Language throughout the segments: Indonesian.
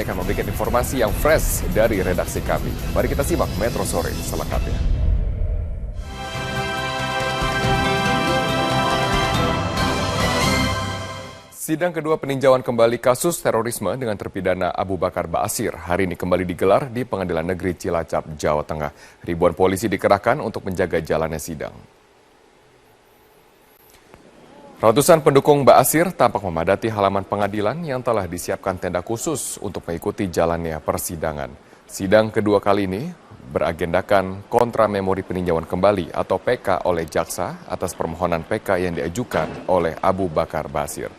kami akan memberikan informasi yang fresh dari redaksi kami. Mari kita simak Metro Sore selengkapnya. Sidang kedua peninjauan kembali kasus terorisme dengan terpidana Abu Bakar Ba'asyir hari ini kembali digelar di Pengadilan Negeri Cilacap, Jawa Tengah. Ribuan polisi dikerahkan untuk menjaga jalannya sidang. Ratusan pendukung Ba'asyir tampak memadati halaman pengadilan yang telah disiapkan tenda khusus untuk mengikuti jalannya persidangan. Sidang kedua kali ini beragendakan kontra memori peninjauan kembali atau PK oleh jaksa atas permohonan PK yang diajukan oleh Abu Bakar Ba'asyir.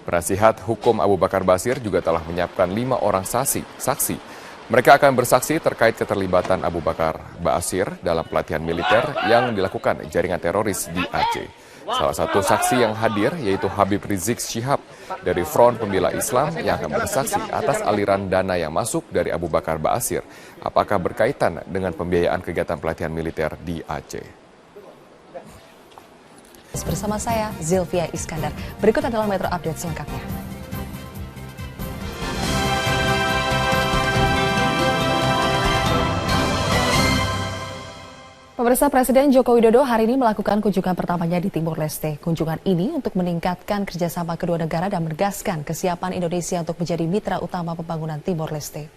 Penasihat hukum Abu Bakar Ba'asyir juga telah menyiapkan 5 orang saksi. Mereka akan bersaksi terkait keterlibatan Abu Bakar Ba'asyir dalam pelatihan militer yang dilakukan jaringan teroris di Aceh. Salah satu saksi yang hadir yaitu Habib Rizik Syihab dari Front Pembela Islam yang akan bersaksi atas aliran dana yang masuk dari Abu Bakar Ba'asyir. Apakah berkaitan dengan pembiayaan kegiatan pelatihan militer di Aceh? Bersama saya, Zilvia Iskandar. Berikut adalah Metro Update selengkapnya. Pemirsa, Presiden Joko Widodo hari ini melakukan kunjungan pertamanya di Timor Leste. Kunjungan ini untuk meningkatkan kerjasama kedua negara dan menegaskan kesiapan Indonesia untuk menjadi mitra utama pembangunan Timor Leste.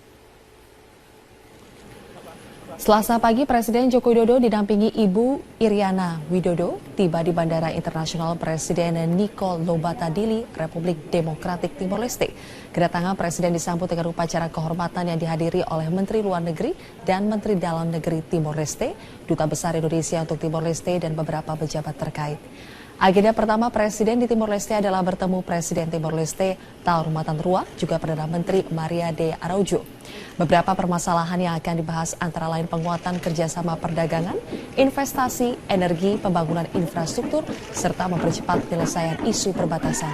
Selasa pagi, Presiden Joko Widodo didampingi Ibu Iriana Widodo tiba di Bandara Internasional Presiden Nico Lobattadili, Republik Demokratik Timor Leste. Kedatangan Presiden disambut dengan upacara kehormatan yang dihadiri oleh Menteri Luar Negeri dan Menteri Dalam Negeri Timor Leste, Duta Besar Indonesia untuk Timor Leste, dan beberapa pejabat terkait. Agenda pertama Presiden di Timor Leste adalah bertemu Presiden Timor Leste Taur Matanrua, juga Perdana Menteri Maria de Araujo. Beberapa permasalahan yang akan dibahas antara lain penguatan kerjasama perdagangan, investasi, energi, pembangunan infrastruktur, serta mempercepat penyelesaian isu perbatasan.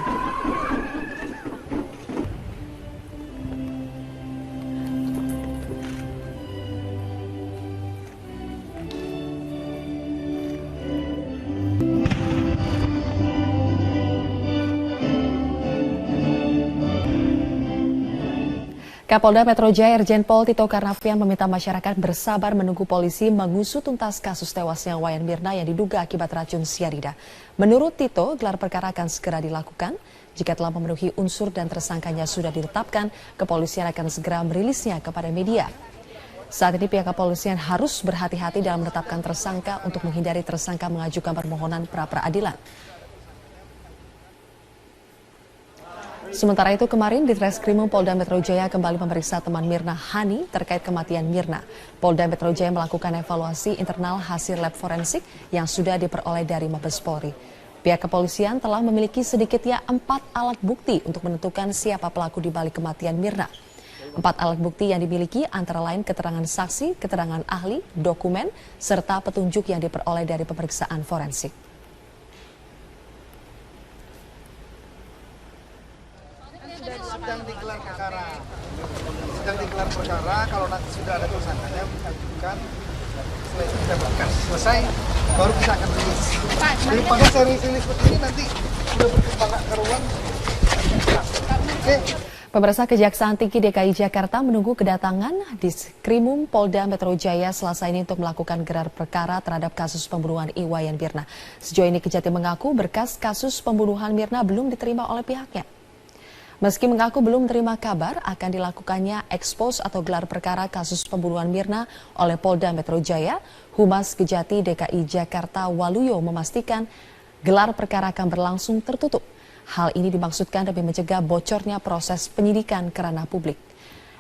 Kapolda Metro Jaya Irjen Pol Tito Karnavian meminta masyarakat bersabar menunggu polisi mengusut tuntas kasus tewasnya Wayan Mirna yang diduga akibat racun sianida. Menurut Tito, gelar perkara akan segera dilakukan. Jika telah memenuhi unsur dan tersangkanya sudah ditetapkan, kepolisian akan segera merilisnya kepada media. Saat ini pihak kepolisian harus berhati-hati dalam menetapkan tersangka untuk menghindari tersangka mengajukan permohonan pra-peradilan. Sementara itu kemarin di Treskrimum Polda Metro Jaya kembali memeriksa teman Mirna, Hani, terkait kematian Mirna. Polda Metro Jaya melakukan evaluasi internal hasil lab forensik yang sudah diperoleh dari Mabes Polri. Pihak kepolisian telah memiliki sedikitnya 4 alat bukti untuk menentukan siapa pelaku di balik kematian Mirna. 4 alat bukti yang dimiliki antara lain keterangan saksi, keterangan ahli, dokumen, serta petunjuk yang diperoleh dari pemeriksaan forensik. Sedang digelar perkara, kalau nanti sudah ada tersangkanya ajukan, setelah itu kita berkas selesai, baru kita akan rilis. Daripada saya rilis seperti ini nanti sudah berkembang keruan. Oke. Pemirsa, Kejaksaan Tinggi DKI Jakarta menunggu kedatangan di Krimum Polda Metro Jaya Selasa ini untuk melakukan gelar perkara terhadap kasus pembunuhan Wayan Mirna. Sejauh ini Kejati mengaku berkas kasus pembunuhan Mirna belum diterima oleh pihaknya. Meski mengaku belum terima kabar akan dilakukannya ekspos atau gelar perkara kasus pembunuhan Mirna oleh Polda Metro Jaya, Humas Kejati DKI Jakarta Waluyo memastikan gelar perkara akan berlangsung tertutup. Hal ini dimaksudkan demi mencegah bocornya proses penyidikan ke ranah publik.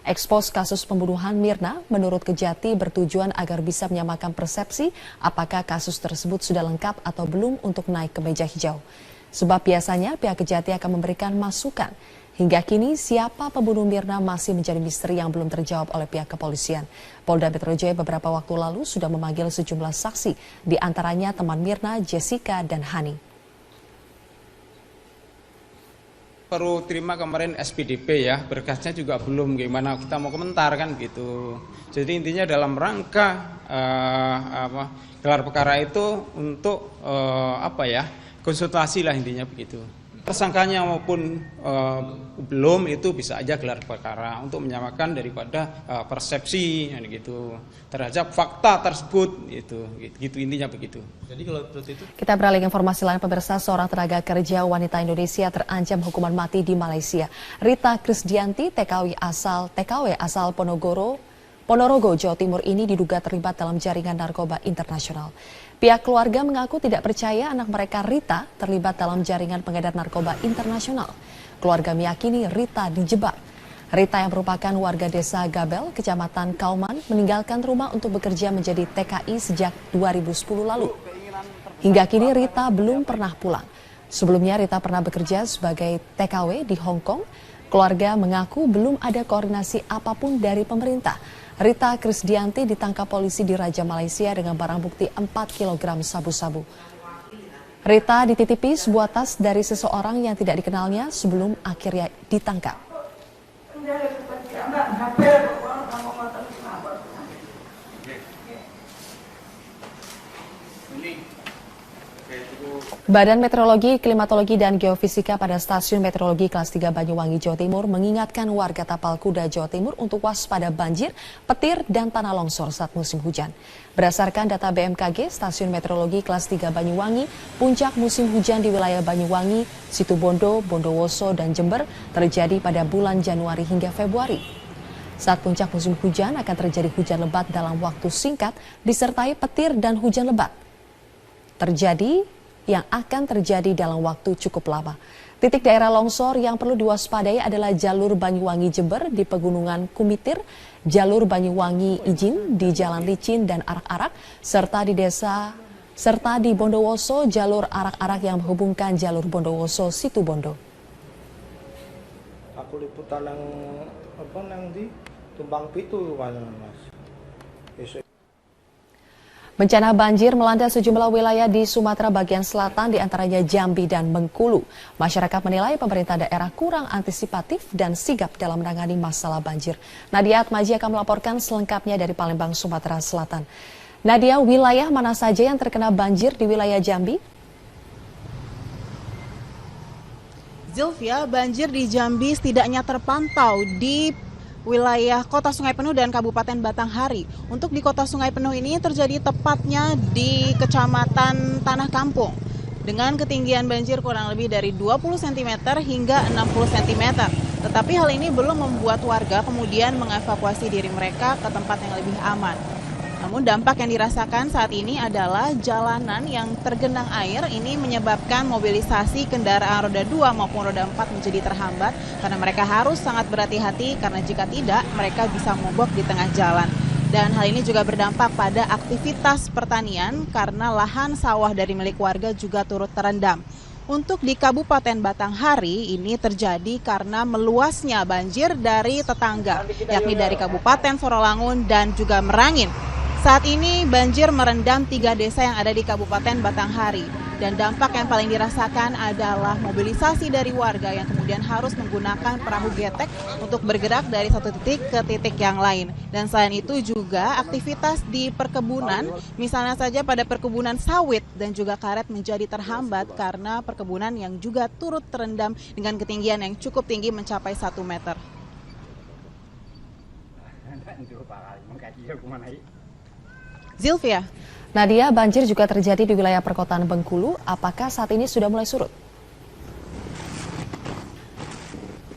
Ekspos kasus pembunuhan Mirna menurut Kejati bertujuan agar bisa menyamakan persepsi apakah kasus tersebut sudah lengkap atau belum untuk naik ke meja hijau. Sebab biasanya pihak Kejati akan memberikan masukan. Hingga kini siapa pembunuh Mirna masih menjadi misteri yang belum terjawab oleh pihak kepolisian. Polda Metro Jaya beberapa waktu lalu sudah memanggil sejumlah saksi, di antaranya teman Mirna, Jessica, dan Hani. Baru terima kemarin SPDP ya, berkasnya juga belum, gimana kita mau komentar kan gitu. Jadi intinya dalam rangka gelar perkara itu untuk konsultasi lah intinya begitu. tersangkanya maupun belum, itu bisa aja gelar perkara untuk menyamakan daripada persepsi gitu terhadap fakta tersebut, gitu intinya begitu. Jadi kalau seperti itu. Kita beralih ke informasi lain, pemirsa. Seorang tenaga kerja wanita Indonesia terancam hukuman mati di Malaysia. Rita Krisdianti, TKW asal Ponorogo, Jawa Timur ini diduga terlibat dalam jaringan narkoba internasional. Pihak keluarga mengaku tidak percaya anak mereka Rita terlibat dalam jaringan pengedar narkoba internasional. Keluarga meyakini Rita dijebak. Rita yang merupakan warga desa Gabel, Kecamatan Kauman, meninggalkan rumah untuk bekerja menjadi TKI sejak 2010 lalu. Hingga kini Rita belum pernah pulang. Sebelumnya Rita pernah bekerja sebagai TKW di Hong Kong. Keluarga mengaku belum ada koordinasi apapun dari pemerintah. Rita Krisdianti ditangkap polisi di Raja Malaysia dengan barang bukti 4 kg sabu-sabu. Rita dititipi sebuah tas dari seseorang yang tidak dikenalnya sebelum akhirnya ditangkap. Badan Meteorologi, Klimatologi, dan Geofisika pada Stasiun Meteorologi Kelas 3 Banyuwangi, Jawa Timur mengingatkan warga Tapal Kuda, Jawa Timur untuk waspada banjir, petir, dan tanah longsor saat musim hujan. Berdasarkan data BMKG, Stasiun Meteorologi Kelas 3 Banyuwangi, puncak musim hujan di wilayah Banyuwangi, Situbondo, Bondowoso, dan Jember terjadi pada bulan Januari hingga Februari. Saat puncak musim hujan akan terjadi hujan lebat dalam waktu singkat disertai petir dan hujan lebat yang akan terjadi dalam waktu cukup lama. Titik daerah longsor yang perlu diwaspadai adalah jalur Banyuwangi Jember di Pegunungan Kumitir, jalur Banyuwangi Ijin di Jalan Licin dan Arak-Arak, serta di Bondowoso jalur Arak-Arak yang menghubungkan jalur Bondowoso Situbondo. Aku liputan nang di Tumbang Pitu Mas. Bencana banjir melanda sejumlah wilayah di Sumatera bagian selatan, diantaranya Jambi dan Bengkulu. Masyarakat menilai pemerintah daerah kurang antisipatif dan sigap dalam menangani masalah banjir. Nadia Atmaji akan melaporkan selengkapnya dari Palembang, Sumatera Selatan. Nadia, wilayah mana saja yang terkena banjir di wilayah Jambi? Zilvia, banjir di Jambi setidaknya terpantau di wilayah Kota Sungai Penuh dan Kabupaten Batanghari. Untuk di Kota Sungai Penuh ini terjadi tepatnya di Kecamatan Tanah Kampung dengan ketinggian banjir kurang lebih dari 20 cm hingga 60 cm. Tetapi hal ini belum membuat warga kemudian mengevakuasi diri mereka ke tempat yang lebih aman. Namun dampak yang dirasakan saat ini adalah jalanan yang tergenang air. Ini menyebabkan mobilisasi kendaraan roda 2 maupun roda 4 menjadi terhambat karena mereka harus sangat berhati-hati karena jika tidak mereka bisa mogok di tengah jalan. Dan hal ini juga berdampak pada aktivitas pertanian karena lahan sawah dari milik warga juga turut terendam. Untuk di Kabupaten Batanghari ini terjadi karena meluasnya banjir dari tetangga, yakni dari Kabupaten Sorolangun dan juga Merangin. Saat ini banjir merendam 3 desa yang ada di Kabupaten Batanghari. Dan dampak yang paling dirasakan adalah mobilisasi dari warga yang kemudian harus menggunakan perahu getek untuk bergerak dari satu titik ke titik yang lain. Dan selain itu juga aktivitas di perkebunan, misalnya saja pada perkebunan sawit dan juga karet menjadi terhambat karena perkebunan yang juga turut terendam dengan ketinggian yang cukup tinggi mencapai 1 meter. Zilvia. Nadia, banjir juga terjadi di wilayah perkotaan Bengkulu. Apakah saat ini sudah mulai surut?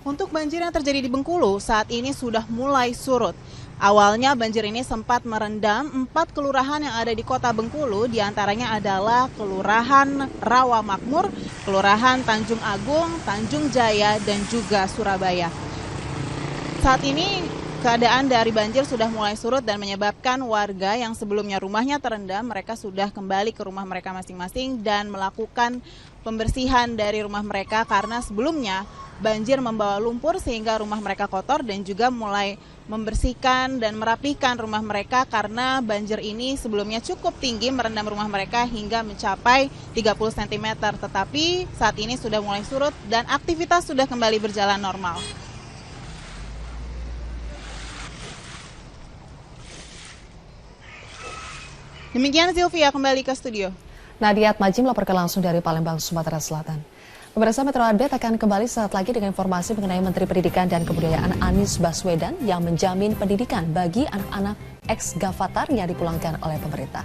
Untuk banjir yang terjadi di Bengkulu, saat ini sudah mulai surut. Awalnya banjir ini sempat merendam 4 kelurahan yang ada di kota Bengkulu, diantaranya adalah Kelurahan Rawa Makmur, Kelurahan Tanjung Agung, Tanjung Jaya, dan juga Surabaya. Saat ini keadaan dari banjir sudah mulai surut dan menyebabkan warga yang sebelumnya rumahnya terendam, mereka sudah kembali ke rumah mereka masing-masing dan melakukan pembersihan dari rumah mereka karena sebelumnya banjir membawa lumpur sehingga rumah mereka kotor dan juga mulai membersihkan dan merapikan rumah mereka karena banjir ini sebelumnya cukup tinggi merendam rumah mereka hingga mencapai 30 cm. Tetapi saat ini sudah mulai surut dan aktivitas sudah kembali berjalan normal. Demikian Sylvia, kembali ke studio. Nadia Atmaji melaporkan langsung dari Palembang, Sumatera Selatan. Pemirsa, Metro Update akan kembali saat lagi dengan informasi mengenai Menteri Pendidikan dan Kebudayaan Anies Baswedan yang menjamin pendidikan bagi anak-anak ex-Gavatar yang dipulangkan oleh pemerintah.